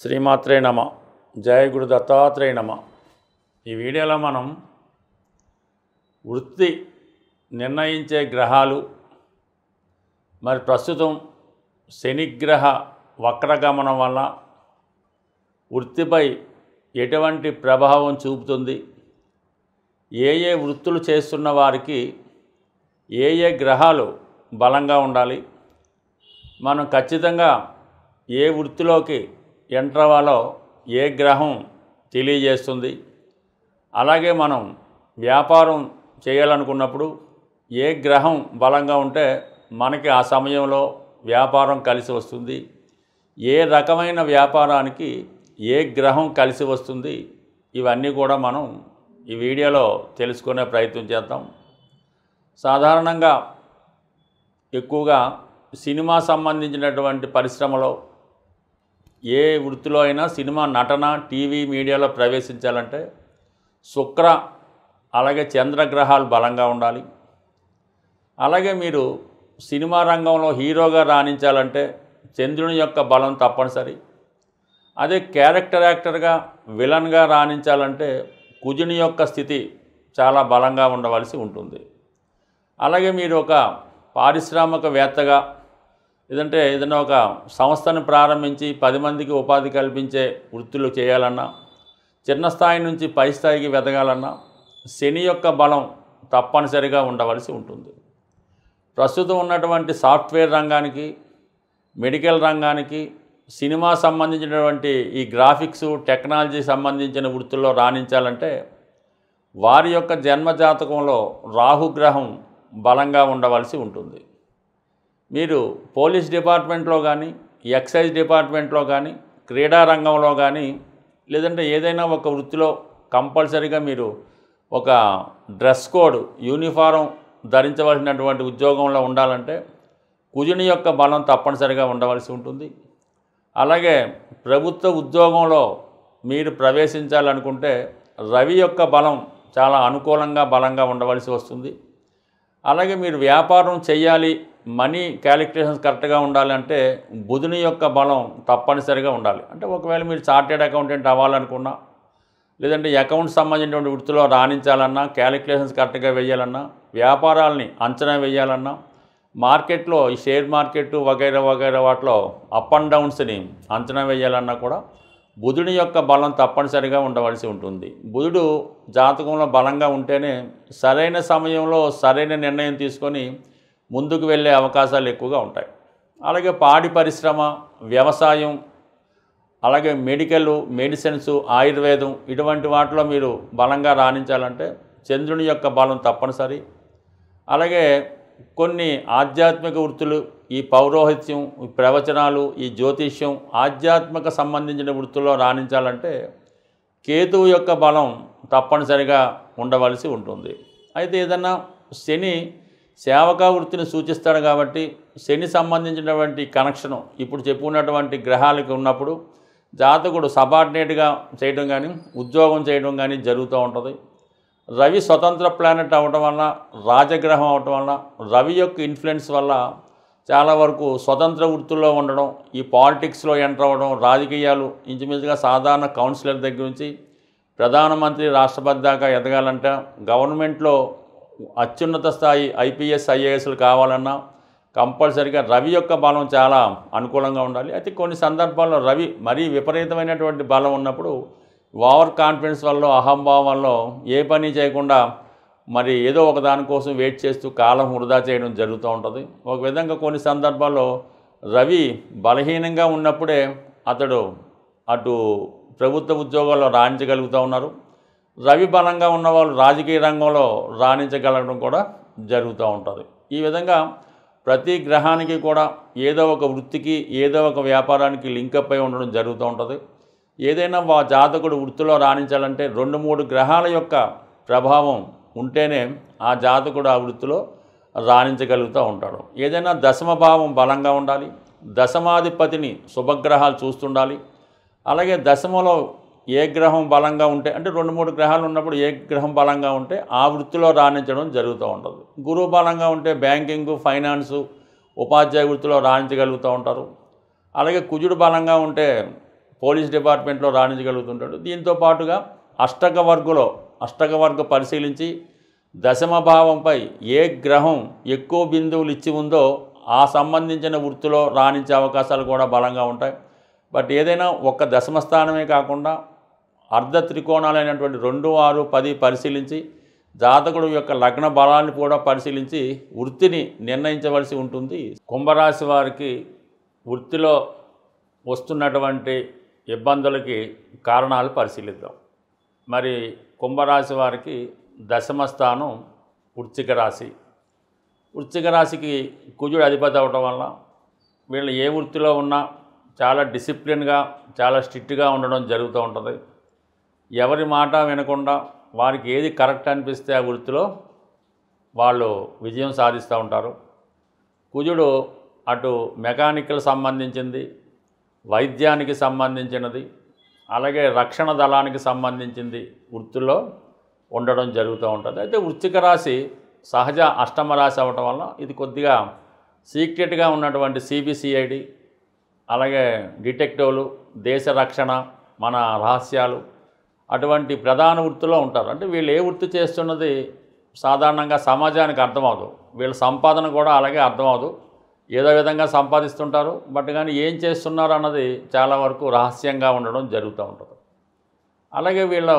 శ్రీమాత్రే నమ. జయ గురు దత్తాత్రేయ నమ. ఈ వీడియోలో మనం వృత్తి నిర్ణయించే గ్రహాలు మరి ప్రస్తుతం శనిగ్రహ వక్రగమనం వల్ల వృత్తిపై ఎటువంటి ప్రభావం చూపుతుంది, ఏ ఏ వృత్తులు చేస్తున్న వారికి ఏ ఏ గ్రహాలు బలంగా ఉండాలి, మనం ఖచ్చితంగా ఏ వృత్తిలోకి ఎంటర్ అవ్వాలో ఏ గ్రహం తెలియజేస్తుంది. అలాగే మనం వ్యాపారం చేయాలనుకున్నప్పుడు ఏ గ్రహం బలంగా ఉంటే మనకి ఆ సమయంలో వ్యాపారం కలిసి వస్తుంది, ఏ రకమైన వ్యాపారానికి ఏ గ్రహం కలిసి వస్తుంది, ఇవన్నీ కూడా మనం ఈ వీడియోలో తెలుసుకునే ప్రయత్నం చేద్దాం. సాధారణంగా ఎక్కువగా సినిమా సంబంధించినటువంటి పరిశ్రమలో ఏ వృత్తిలో అయినా సినిమా నటన టీవీ మీడియాలో ప్రవేశించాలంటే శుక్ర అలాగే చంద్రగ్రహాలు బలంగా ఉండాలి. అలాగే మీరు సినిమా రంగంలో హీరోగా రాణించాలంటే చంద్రుని యొక్క బలం తప్పనిసరి. అదే క్యారెక్టర్ యాక్టర్గా విలన్గా రాణించాలంటే కుజుని యొక్క స్థితి చాలా బలంగా ఉండవలసి ఉంటుంది. అలాగే మీరు ఒక పారిశ్రామికవేత్తగా లేదంటే ఏదైనా ఒక సంస్థను ప్రారంభించి 10 మందికి ఉపాధి కల్పించే వృత్తులు చేయాలన్నా, చిన్న స్థాయి నుంచి పై స్థాయికి వెదగాలన్నా శని యొక్క బలం తప్పనిసరిగా ఉండవలసి ఉంటుంది. ప్రస్తుతం ఉన్నటువంటి సాఫ్ట్వేర్ రంగానికి, మెడికల్ రంగానికి, సినిమా సంబంధించినటువంటి ఈ గ్రాఫిక్స్ టెక్నాలజీ సంబంధించిన వృత్తుల్లో రాణించాలంటే వారి యొక్క జన్మజాతకంలో రాహుగ్రహం బలంగా ఉండవలసి ఉంటుంది. మీరు పోలీస్ డిపార్ట్మెంట్లో కానీ, ఎక్సైజ్ డిపార్ట్మెంట్లో కానీ, క్రీడా రంగంలో కానీ, లేదంటే ఏదైనా ఒక వృత్తిలో కంపల్సరీగా మీరు ఒక డ్రెస్ కోడ్ యూనిఫారం ధరించవలసినటువంటి ఉద్యోగంలో ఉండాలంటే కుజుని యొక్క బలం తప్పనిసరిగా ఉండవలసి ఉంటుంది. అలాగే ప్రభుత్వ ఉద్యోగంలో మీరు ప్రవేశించాలనుకుంటే రవి యొక్క బలం చాలా అనుకూలంగా బలంగా ఉండవలసి వస్తుంది. అలాగే మీరు వ్యాపారం చేయాలి, మనీ క్యాలిక్యులేషన్స్ కరెక్ట్గా ఉండాలంటే బుధుని యొక్క బలం తప్పనిసరిగా ఉండాలి. అంటే ఒకవేళ మీరు చార్టెడ్ అకౌంటెంట్ అవ్వాలనుకున్నా, లేదంటే అకౌంట్స్ సంబంధించినటువంటి వృత్తిలో రాణించాలన్నా, క్యాలిక్యులేషన్స్ కరెక్ట్గా వేయాలన్నా, వ్యాపారాలని అంచనా వేయాలన్నా, మార్కెట్లో ఈ షేర్ మార్కెట్ వగైరా వగైరా వాటిలో అప్ అండ్ డౌన్స్ని అంచనా వేయాలన్నా కూడా బుధుని యొక్క బలం తప్పనిసరిగా ఉండవలసి ఉంటుంది. బుధుడు జాతకంలో బలంగా ఉంటేనే సరైన సమయంలో సరైన నిర్ణయం తీసుకొని ముందుకు వెళ్ళే అవకాశాలు ఎక్కువగా ఉంటాయి. అలాగే పాడి పరిశ్రమ, వ్యవసాయం, అలాగే మెడికల్, మెడిసిన్స్, ఆయుర్వేదం ఇటువంటి వాటిలో మీరు బలంగా రాణించాలంటే చంద్రుని యొక్క బలం తప్పనిసరి. అలాగే కొన్ని ఆధ్యాత్మిక వృత్తులు, ఈ పౌరోహిత్యం, ఈ ప్రవచనాలు, ఈ జ్యోతిష్యం, ఆధ్యాత్మిక సంబంధించిన వృత్తుల్లో రాణించాలంటే కేతువు యొక్క బలం తప్పనిసరిగా ఉండవలసి ఉంటుంది. అయితే ఏదన్నా శని సేవకా వృత్తిని సూచిస్తాడు కాబట్టి శని సంబంధించినటువంటి కనెక్షను ఇప్పుడు చెప్పుకున్నటువంటి గ్రహాలకి ఉన్నప్పుడు జాతకుడు సబార్డినేట్గా చేయడం కానీ ఉద్యోగం చేయడం కానీ జరుగుతూ ఉంటుంది. రవి స్వతంత్ర ప్లానెట్ అవ్వడం వల్ల, రాజగ్రహం అవటం వల్ల, రవి యొక్క ఇన్ఫ్లుయెన్స్ వల్ల చాలా వరకు స్వతంత్ర వృత్తుల్లో ఉండడం, ఈ పాలిటిక్స్లో ఎంటర్ అవ్వడం, రాజకీయాలు ఇంచుమించుగా సాధారణ కౌన్సిలర్ దగ్గర నుంచి ప్రధానమంత్రి, రాష్ట్రపతి దాకా ఎదగాలంటే గవర్నమెంట్లో అత్యున్నత స్థాయి ఐపీఎస్ ఐఏఎస్లు కావాలన్నా కంపల్సరీగా రవి యొక్క బలం చాలా అనుకూలంగా ఉండాలి. అయితే కొన్ని సందర్భాల్లో రవి మరీ విపరీతమైనటువంటి బలం ఉన్నప్పుడు ఓవర్ కాన్ఫిడెన్స్ వల్ల, అహంభావం వల్ల ఏ పని చేయకుండా మరి ఏదో ఒక దానికోసం వెయిట్ చేస్తూ కాలం వృధా చేయడం జరుగుతూ ఉంటుంది. ఒక విధంగా కొన్ని సందర్భాల్లో రవి బలహీనంగా ఉన్నప్పుడే అతడు అటు ప్రభుత్వ ఉద్యోగాల్లో రాణించగలుగుతూ ఉన్నారు. రవి బలంగా ఉన్నవాళ్ళు రాజకీయ రంగంలో రాణించగలగడం కూడా జరుగుతూ ఉంటుంది. ఈ విధంగా ప్రతి గ్రహానికి కూడా ఏదో ఒక వృత్తికి, ఏదో ఒక వ్యాపారానికి లింకప్ అయి ఉండడం జరుగుతూ ఉంటుంది. ఏదైనా జాతకుడు వృత్తిలో రాణించాలంటే 2-3 గ్రహాల యొక్క ప్రభావం ఉంటేనే ఆ జాతకుడు ఆ వృత్తిలో రాణించగలుగుతూ ఉంటాడు. ఏదైనా దశమ భావం బలంగా ఉండాలి, దశమాధిపతిని శుభగ్రహాలు చూస్తుండాలి. అలాగే దశమలో ఏ గ్రహం బలంగా ఉంటే, అంటే 2-3 గ్రహాలు ఉన్నప్పుడు ఏ గ్రహం బలంగా ఉంటే ఆ వృత్తిలో రాణించడం జరుగుతూ ఉంటుంది. గురువు బలంగా ఉంటే బ్యాంకింగు, ఫైనాన్సు, ఉపాధ్యాయ వృత్తిలో రాణించగలుగుతూ ఉంటారు. అలాగే కుజుడు బలంగా ఉంటే పోలీస్ డిపార్ట్మెంట్లో రాణించగలుగుతుంటాడు. దీంతో పాటుగా అష్టక వర్గ పరిశీలించి దశమ భావంపై ఏ గ్రహం ఎక్కువ బిందువులు ఇచ్చి ఉందో ఆ సంబంధించిన వృత్తిలో రాణించే అవకాశాలు కూడా బలంగా ఉంటాయి. బట్ ఏదైనా ఒక్క దశమ స్థానమే కాకుండా అర్ధ త్రికోణాలైనటువంటి 2, 6, 10 పరిశీలించి జాతకుడు యొక్క లగ్న బలాన్ని కూడా పరిశీలించి వృత్తిని నిర్ణయించవలసి ఉంటుంది. కుంభరాశి వారికి వృత్తిలో వస్తున్నటువంటి ఇబ్బందులకి కారణాలు పరిశీలిద్దాం. మరి కుంభరాశి వారికి దశమ స్థానం వృశ్చిక రాశి. వృశ్చిక రాశికి కుజుడు అధిపతి అవటం వల్ల వీళ్ళు ఏ వృత్తిలో ఉన్నా చాలా డిసిప్లిన్గా చాలా స్ట్రిక్ట్గా ఉండడం జరుగుతూ ఉంటుంది. ఎవరి మాట వినకుండా వారికి ఏది కరెక్ట్ అనిపిస్తే ఆ వృత్తిలో వాళ్ళు విజయం సాధిస్తూ ఉంటారు. కుజుడు అటు మెకానికల్ సంబంధించింది, వైద్యానికి సంబంధించినది, అలాగే రక్షణ దళానికి సంబంధించింది వృత్తుల్లో ఉండడం జరుగుతూ ఉంటుంది. అయితే వృశ్చిక రాశి సహజ అష్టమ రాశి అవ్వటం వల్ల ఇది కొద్దిగా సీక్రెట్గా ఉన్నటువంటి సిబిసిఐడి, అలాగే డిటెక్టివ్లు, దేశ రక్షణ, మన రహస్యాలు అటువంటి ప్రధాన వృత్తిలో ఉంటారు. అంటే వీళ్ళు ఏ వృత్తి చేస్తున్నది సాధారణంగా సమాజానికి అర్థమవుదు, వీళ్ళ సంపాదన కూడా అలాగే అర్థమవుదు. ఏదో విధంగా సంపాదిస్తుంటారు, బట్ కానీ ఏం చేస్తున్నారు అన్నది చాలా వరకు రహస్యంగా ఉండడం జరుగుతూ ఉంటుంది. అలాగే వీళ్ళు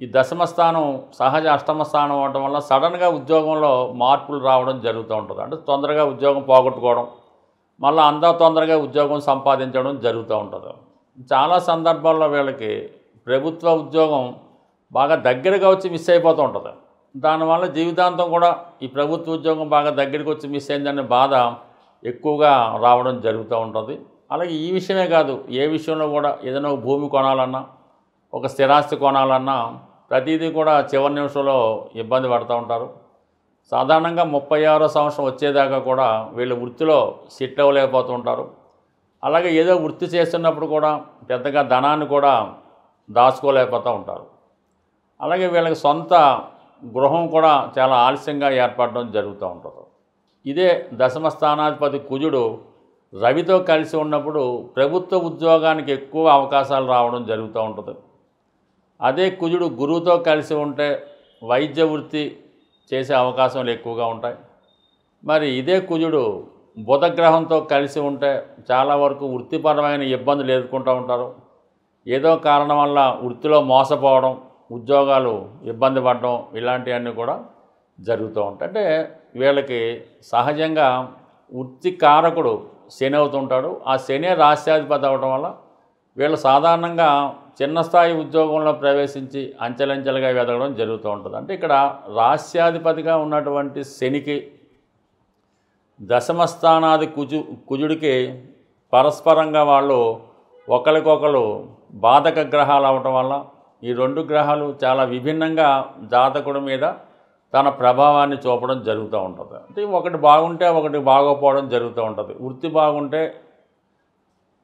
ఈ దశమ స్థానం సహజ అష్టమ స్థానం అవడం వల్ల సడన్గా ఉద్యోగంలో మార్పులు రావడం జరుగుతూ ఉంటుంది. అంటే తొందరగా ఉద్యోగం పోగొట్టుకోవడం, మళ్ళీ అంతా తొందరగా ఉద్యోగం సంపాదించడం జరుగుతూ ఉంటుంది. చాలా సందర్భాల్లో వీళ్ళకి ప్రభుత్వ ఉద్యోగం బాగా దగ్గరగా వచ్చి మిస్ అయిపోతూ ఉంటుంది. దానివల్ల జీవితాంతం కూడా ఈ ప్రభుత్వ ఉద్యోగం బాగా దగ్గరికి వచ్చి మిస్ అయిందనే బాధ ఎక్కువగా రావడం జరుగుతూ ఉంటుంది. అలాగే ఈ విషయమే కాదు, ఏ విషయంలో కూడా ఏదైనా ఒక భూమి కొనాలన్నా, ఒక స్థిరాస్తి కొనాలన్నా ప్రతిదీ కూడా చివరి నిమిషంలో ఇబ్బంది పడుతూ ఉంటారు. సాధారణంగా 36వ సంవత్సరం వచ్చేదాకా కూడా వీళ్ళు వృత్తిలో సెట్ అవ్వలేకపోతూ ఉంటారు. అలాగే ఏదో వృత్తి చేస్తున్నప్పుడు కూడా పెద్దగా ధనాన్ని కూడా దాచుకోలేకపోతూ ఉంటారు. అలాగే వీళ్ళకి సొంత గృహం కూడా చాలా ఆలస్యంగా ఏర్పడడం జరుగుతూ ఉంటుంది. ఇదే దశమ స్థానాధిపతి కుజుడు రవితో కలిసి ఉన్నప్పుడు ప్రభుత్వ ఉద్యోగానికి ఎక్కువ అవకాశాలు రావడం జరుగుతూ ఉంటుంది. అదే కుజుడు గురువుతో కలిసి ఉంటే వైద్య వృత్తి చేసే అవకాశాలు ఎక్కువగా ఉంటాయి. మరి ఇదే కుజుడు బుధగ్రహంతో కలిసి ఉంటే చాలా వరకు వృత్తిపరమైన ఇబ్బందులు ఎదుర్కొంటూ ఉంటారు. ఏదో కారణం వల్ల వృత్తిలో మోసపోవడం, ఉద్యోగాలు ఇబ్బంది పడడం ఇలాంటివన్నీ కూడా జరుగుతూ ఉంటాయి. అంటే వీళ్ళకి సహజంగా వృత్తి కారకుడు శని అవుతుంటాడు. ఆ శని రాశ్యాధిపతి అవడం వల్ల వీళ్ళు సాధారణంగా చిన్న స్థాయి ఉద్యోగంలో ప్రవేశించి అంచెలంచెలుగా ఎదగడం జరుగుతూ ఉంటుంది. అంటే ఇక్కడ రాశ్యాధిపతిగా ఉన్నటువంటి శనికి దశమ స్థానాది కుజుడికి పరస్పరంగా వాళ్ళు ఒకరికొకరు బాధక గ్రహాలు అవటం వల్ల ఈ 2 గ్రహాలు చాలా విభిన్నంగా జాతకుడి మీద తన ప్రభావాన్ని చూపడం జరుగుతూ ఉంటుంది. అంటే ఒకటి బాగుంటే ఒకటి బాగోపోవడం జరుగుతూ ఉంటుంది. వృత్తి బాగుంటే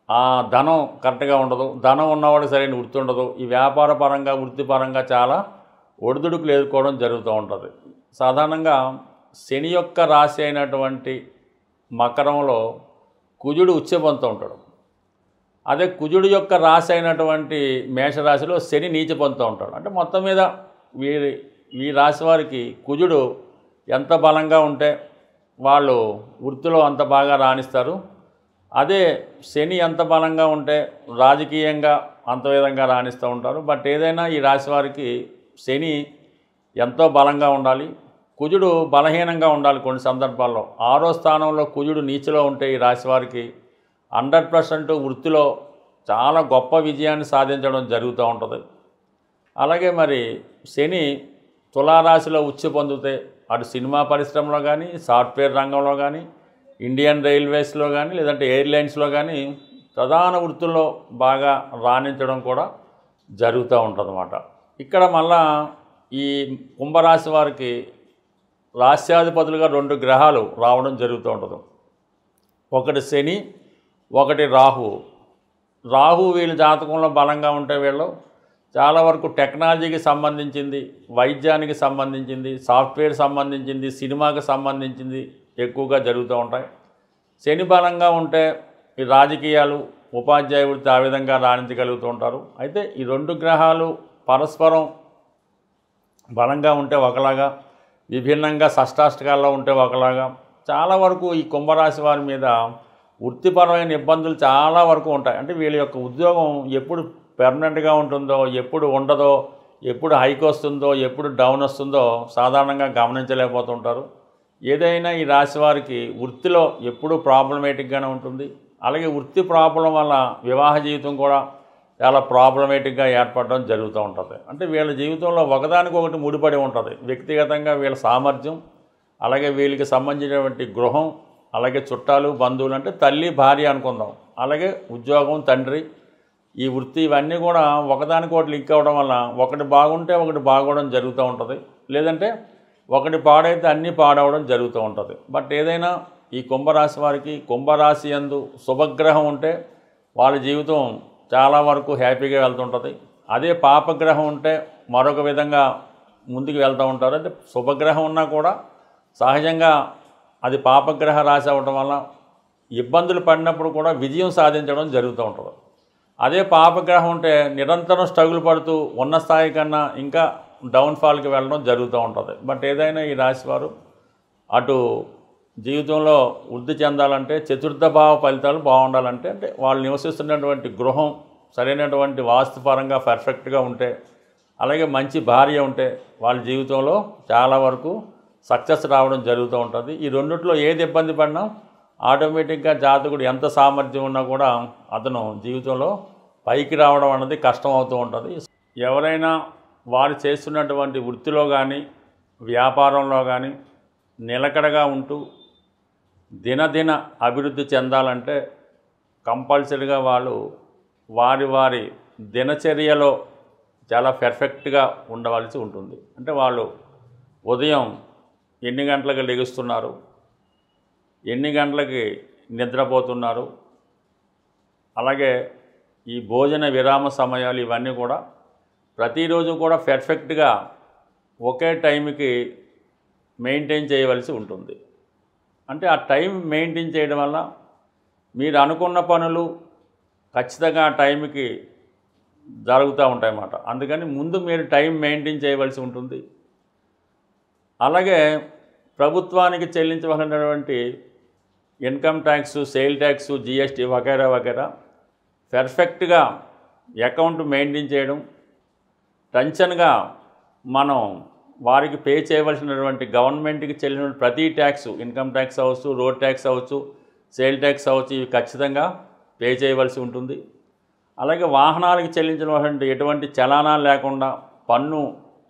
ఆ ధనం కరెక్ట్గా ఉండదు, ధనం ఉన్నవాడికి సరైన వృత్తి ఉండదు. ఈ వ్యాపార పరంగా వృత్తిపరంగా చాలా ఒడిదుడుకులు ఎదుర్కోవడం జరుగుతూ ఉంటుంది. సాధారణంగా శని యొక్క రాశి అయినటువంటి మకరంలో కుజుడు ఉచ్చ పొందుతూ ఉంటాడు. అదే కుజుడు యొక్క రాశి అయినటువంటి మేషరాశిలో శని నీచ పొందుతూ ఉంటాడు. అంటే మొత్తం మీద ఈ రాశి వారికి కుజుడు ఎంత బలంగా ఉంటే వాళ్ళు వృత్తిలో అంత బాగా రాణిస్తారు. అదే శని ఎంత బలంగా ఉంటే రాజకీయంగా అంత విధంగా రాణిస్తూ ఉంటారు. బట్ ఏదైనా ఈ రాశి వారికి శని ఎంతో బలంగా ఉండాలి, కుజుడు బలహీనంగా ఉండాలి. కొన్ని సందర్భాల్లో 6వ స్థానంలో కుజుడు నీచలో ఉంటే ఈ రాశి వారికి 100% వృత్తిలో చాలా గొప్ప విజయాన్ని సాధించడం జరుగుతూ ఉంటుంది. అలాగే మరి శని తులారాశిలో ఉచ్చి పొందితే అటు సినిమా పరిశ్రమలో కానీ, సాఫ్ట్వేర్ రంగంలో కానీ, ఇండియన్ రైల్వేస్లో కానీ, లేదంటే ఎయిర్లైన్స్లో కానీ ప్రధాన వృత్తుల్లో బాగా రాణించడం కూడా జరుగుతూ ఉంటుందన్నమాట. ఇక్కడ మళ్ళా ఈ కుంభరాశి వారికి రాశ్యాధిపతులుగా 2 గ్రహాలు రావడం జరుగుతూ ఉంటుంది. ఒకటి శని, ఒకటి రాహు. రాహు వీళ్ళ జాతకంలో బలంగా ఉంటే వీళ్ళు చాలా వరకు టెక్నాలజీకి సంబంధించింది, వైద్యానికి సంబంధించింది, సాఫ్ట్వేర్ సంబంధించింది, సినిమాకి సంబంధించింది ఎక్కువగా జరుగుతూ ఉంటాయి. శని బలంగా ఉంటే ఈ రాజకీయాలు, ఉపాధ్యాయ వృత్తి ఆ విధంగా రాణించగలుగుతూ ఉంటారు. అయితే ఈ 2 గ్రహాలు పరస్పరం బలంగా ఉంటే ఒకలాగా, విభిన్నంగా షష్టాష్టకాల్లో ఉంటే ఒకలాగా, చాలా వరకు ఈ కుంభరాశి వారి మీద వృత్తిపరమైన ఇబ్బందులు చాలా వరకు ఉంటాయి. అంటే వీళ్ళ యొక్క ఉద్యోగం ఎప్పుడు పెర్మనెంట్గా ఉంటుందో, ఎప్పుడు ఉండదో, ఎప్పుడు హైక్ వస్తుందో, ఎప్పుడు డౌన్ వస్తుందో సాధారణంగా గమనించలేకపోతుంటారు. ఏదైనా ఈ రాశి వారికి వృత్తిలో ఎప్పుడూ ప్రాబ్లమేటిక్గానే ఉంటుంది. అలాగే వృత్తి ప్రాబ్లం వల్ల వివాహ జీవితం కూడా చాలా ప్రాబ్లమేటిక్గా ఏర్పడడం జరుగుతూ ఉంటుంది. అంటే వీళ్ళ జీవితంలో ఒకదానికొకటి ముడిపడి ఉంటుంది. వ్యక్తిగతంగా వీళ్ళ సామర్థ్యం, అలాగే వీళ్ళకి సంబంధించినటువంటి గృహం, అలాగే చుట్టాలు, బంధువులు, అంటే తల్లి, భార్య అనుకుందాం, అలాగే ఉద్యోగం, తండ్రి, ఈ వృత్తి, ఇవన్నీ కూడా ఒకదానికొకటి లింక్ అవ్వడం వల్ల ఒకటి బాగుంటే ఒకటి బాగోవడం జరుగుతూ ఉంటుంది. లేదంటే ఒకటి పాడైతే అన్నీ పాడవడం జరుగుతూ ఉంటుంది. బట్ ఏదైనా ఈ కుంభరాశి వారికి కుంభరాశి యందు శుభగ్రహం ఉంటే వాళ్ళ జీవితం చాలా వరకు హ్యాపీగా వెళ్తుంటుంది. అదే పాపగ్రహం ఉంటే మరొక విధంగా ముందుకు వెళ్తూ ఉంటారు. అంటే శుభగ్రహం ఉన్నా కూడా సహజంగా అది పాపగ్రహ రాశి అవ్వడం వల్ల ఇబ్బందులు పడినప్పుడు కూడా విజయం సాధించడం జరుగుతూ ఉంటుంది. అదే పాపగ్రహం ఉంటే నిరంతరం స్ట్రగుల్ పడుతూ ఉన్న స్థాయి కన్నా ఇంకా డౌన్ఫాల్కి వెళ్ళడం జరుగుతూ ఉంటుంది. బట్ ఏదైనా ఈ రాశివారు అటు జీవితంలో వృద్ధి చెందాలంటే చతుర్థ భావ ఫలితాలు బాగుండాలంటే, అంటే వాళ్ళు నివసిస్తున్నటువంటి గృహం సరైనటువంటి వాస్తుపరంగా పర్ఫెక్ట్గా ఉంటే, అలాగే మంచి భార్య ఉంటే వాళ్ళ జీవితంలో చాలా వరకు సక్సెస్ రావడం జరుగుతూ ఉంటుంది. ఈ రెండిట్లో ఏది ఇబ్బంది పడినా ఆటోమేటిక్గా జాతకుడు ఎంత సామర్థ్యం ఉన్నా కూడా అతను జీవితంలో పైకి రావడం అన్నది కష్టం అవుతూ ఉంటుంది. ఎవరైనా వారు చేస్తున్నటువంటి వృత్తిలో కానీ వ్యాపారంలో కానీ నిలకడగా ఉంటూ దినదిన అభివృద్ధి చెందాలంటే కంపల్సరీగా వాళ్ళు వారి దినచర్యలో చాలా పర్ఫెక్ట్గా ఉండవలసి ఉంటుంది. అంటే వాళ్ళు ఉదయం ఎన్ని గంటలకు లెగుస్తున్నారు, ఎన్ని గంటలకి నిద్రపోతున్నారు, అలాగే ఈ భోజన విరామ సమయాలు, ఇవన్నీ కూడా ప్రతిరోజు కూడా పర్ఫెక్ట్గా ఒకే టైంకి మెయింటైన్ చేయవలసి ఉంటుంది. అంటే ఆ టైం మెయింటైన్ చేయడం వల్ల మీరు అనుకున్న పనులు ఖచ్చితంగా ఆ టైంకి జరుగుతూ ఉంటాయన్నమాట. అందుకని ముందు మీరు టైం మెయింటైన్ చేయవలసి ఉంటుంది. అలాగే ప్రభుత్వానికి చెల్లించవలసినటువంటి income tax, sale tax, GST వగైరా వగైరా పర్ఫెక్ట్గా అకౌంట్ మెయింటైన్ చేయడం, టెన్షన్గా మనం వారికి పే చేయవలసినటువంటి గవర్నమెంట్కి చెల్లిన ప్రతి ట్యాక్స్, ఇన్కమ్ ట్యాక్స్ అవ్వచ్చు, రోడ్ ట్యాక్స్ అవ్వచ్చు, సేల్ ట్యాక్స్ అవ్వచ్చు, ఇవి ఖచ్చితంగా పే చేయవలసి ఉంటుంది. అలాగే వాహనాలకు చెల్లించినటువంటి ఎటువంటి చలానాలు లేకుండా, పన్ను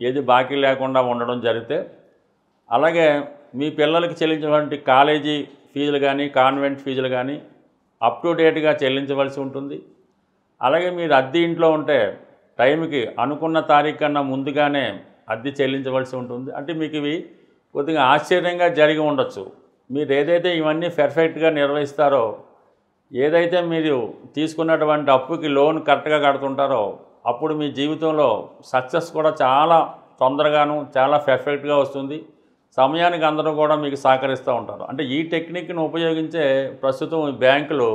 ఏది బాకీ లేకుండా ఉండడం జరిగితే, అలాగే మీ పిల్లలకి చెల్లించినటువంటి కాలేజీ ఫీజులు కానీ, కాన్వెంట్ ఫీజులు కానీ అప్ టు డేట్గా చెల్లించవలసి ఉంటుంది. అలాగే మీరు అద్దె ఇంట్లో ఉంటే టైంకి అనుకున్న తారీఖు కన్నా ముందుగానే అద్దె చెల్లించవలసి ఉంటుంది. అంటే మీకు ఇవి కొద్దిగా ఆశ్చర్యంగా జరిగి ఉండొచ్చు. మీరు ఏదైతే ఇవన్నీ పర్ఫెక్ట్గా నిర్వహిస్తారో, ఏదైతే మీరు తీసుకున్నటువంటి అప్పుకి లోన్ కరెక్ట్గా కడుతుంటారో, అప్పుడు మీ జీవితంలో సక్సెస్ కూడా చాలా తొందరగాను చాలా పర్ఫెక్ట్గా వస్తుంది. సమయానికి అందరూ కూడా మీకు సహకరిస్తూ ఉంటారు. అంటే ఈ టెక్నిక్ని ఉపయోగించే ప్రస్తుతం ఈ బ్యాంకులు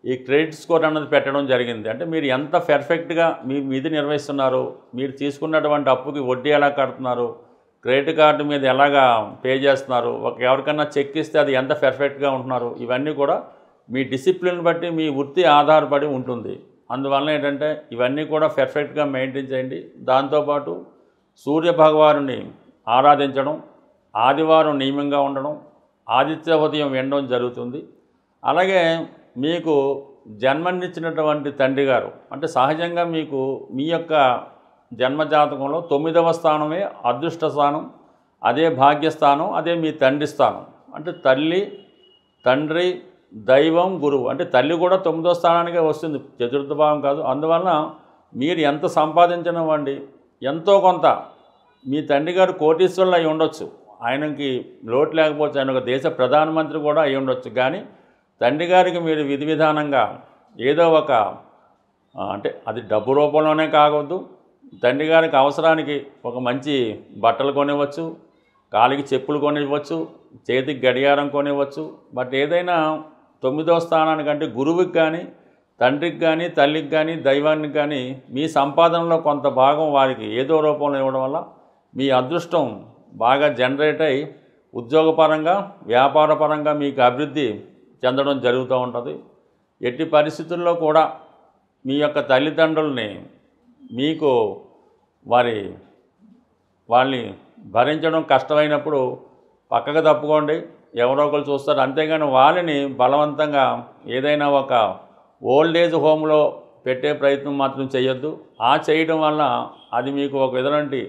ఈ క్రెడిట్ స్కోర్ అన్నది పెట్టడం జరిగింది. అంటే మీరు ఎంత పర్ఫెక్ట్గా మీ విధి నిర్వహిస్తున్నారు, మీరు తీసుకున్నటువంటి అప్పుకి వడ్డీ ఎలా కడుతున్నారు, క్రెడిట్ కార్డు మీద ఎలాగా పే చేస్తున్నారు, ఎవరికన్నా చెక్ ఇస్తే అది ఎంత పర్ఫెక్ట్గా ఉంటున్నారు, ఇవన్నీ కూడా మీ డిసిప్లిన్ బట్టి మీ వృత్తి ఆధారపడి ఉంటుంది. అందువల్ల ఏంటంటే ఇవన్నీ కూడా పర్ఫెక్ట్గా మెయింటైన్ చేయండి. దాంతోపాటు సూర్య భగవానుని ఆరాధించడం, ఆదివారం నియమంగా ఉండడం, ఆదిత్య ఉదయం వినడం జరుగుతుంది. అలాగే మీకు జన్మనిచ్చినటువంటి తండ్రి గారు, అంటే సహజంగా మీకు మీ యొక్క జన్మజాతకంలో 9వ స్థానమే అదృష్ట స్థానం, అదే భాగ్యస్థానం, అదే మీ తండ్రి స్థానం. అంటే తల్లి, తండ్రి, దైవం, గురువు, అంటే తల్లి కూడా 9వ స్థానానికే వస్తుంది, చతుర్థ భావం కాదు. అందువలన మీరు ఎంత సంపాదించినవ్వండి, ఎంతో కొంత మీ తండ్రి గారు కోటీశ్వరులు అయి ఉండొచ్చు, ఆయనకి లోటు లేకపోవచ్చు, ఆయన ఒక దేశ ప్రధానమంత్రి కూడా అయి ఉండొచ్చు. కానీ తండ్రి గారికి మీరు విధి విధానంగా ఏదో ఒక అంటే అది డబ్బు రూపంలోనే కావద్దు, తండ్రి గారికి అవసరానికి ఒక మంచి బట్టలు కొనివ్వచ్చు, కాలికి చెప్పులు కొనివ్వచ్చు, చేతికి గడియారం కొనివ్వచ్చు. బట్ ఏదైనా 9వ స్థానానికంటే గురువుకి కానీ తండ్రికి కానీ తల్లికి కానీ దైవానికి కానీ మీ సంపాదనలో కొంత భాగం వారికి ఏదో రూపంలో ఇవ్వడం వల్ల మీ అదృష్టం బాగా జనరేట్ అయ్యి ఉద్యోగపరంగా వ్యాపారపరంగా మీకు అభివృద్ధి చెందడం జరుగుతూ ఉంటుంది. ఎట్టి పరిస్థితుల్లో కూడా మీ యొక్క తల్లిదండ్రుల్ని మీకు వాళ్ళని భరించడం కష్టమైనప్పుడు పక్కకు తప్పుకోండి, ఎవరో ఒకరు చూస్తారు. అంతేగాని వాళ్ళని బలవంతంగా ఏదైనా ఒక ఓల్డ్ ఏజ్ హోమ్లో పెట్టే ప్రయత్నం మాత్రం చేయొద్దు. ఆ చేయడం వల్ల అది మీకు ఒక విధంటి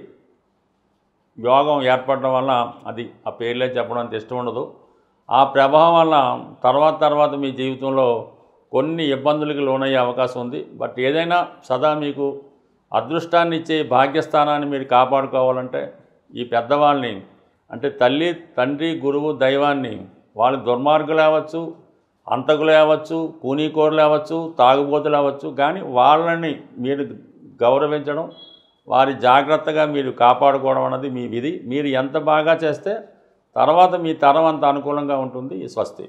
యోగం ఏర్పడడం వల్ల అది ఆ పేర్లే చెప్పడం అంత ఇష్టం ఉండదు. ఆ ప్రభావం వల్ల తర్వాత మీ జీవితంలో కొన్ని ఇబ్బందులకు లోనయ్యే అవకాశం ఉంది. బట్ ఏదైనా సదా మీకు అదృష్టాన్ని ఇచ్చే భాగ్యస్థానాన్ని మీరు కాపాడుకోవాలంటే ఈ పెద్దవాళ్ళని అంటే తల్లి తండ్రి గురువు దైవాన్ని వాళ్ళు దుర్మార్గులు అవ్వచ్చు, అంతకులు అవ్వచ్చు, కూనీకోరులు అవ్వచ్చు, తాగుబోతులు అవ్వచ్చు, కానీ వాళ్ళని మీరు గౌరవించడం వారి జాగ్రత్తగా మీరు కాపాడుకోవడం అన్నది మీ విధి. మీరు ఎంత బాగా చేస్తే తర్వాత మీ తరం అంత అనుకూలంగా ఉంటుంది. స్వస్తి.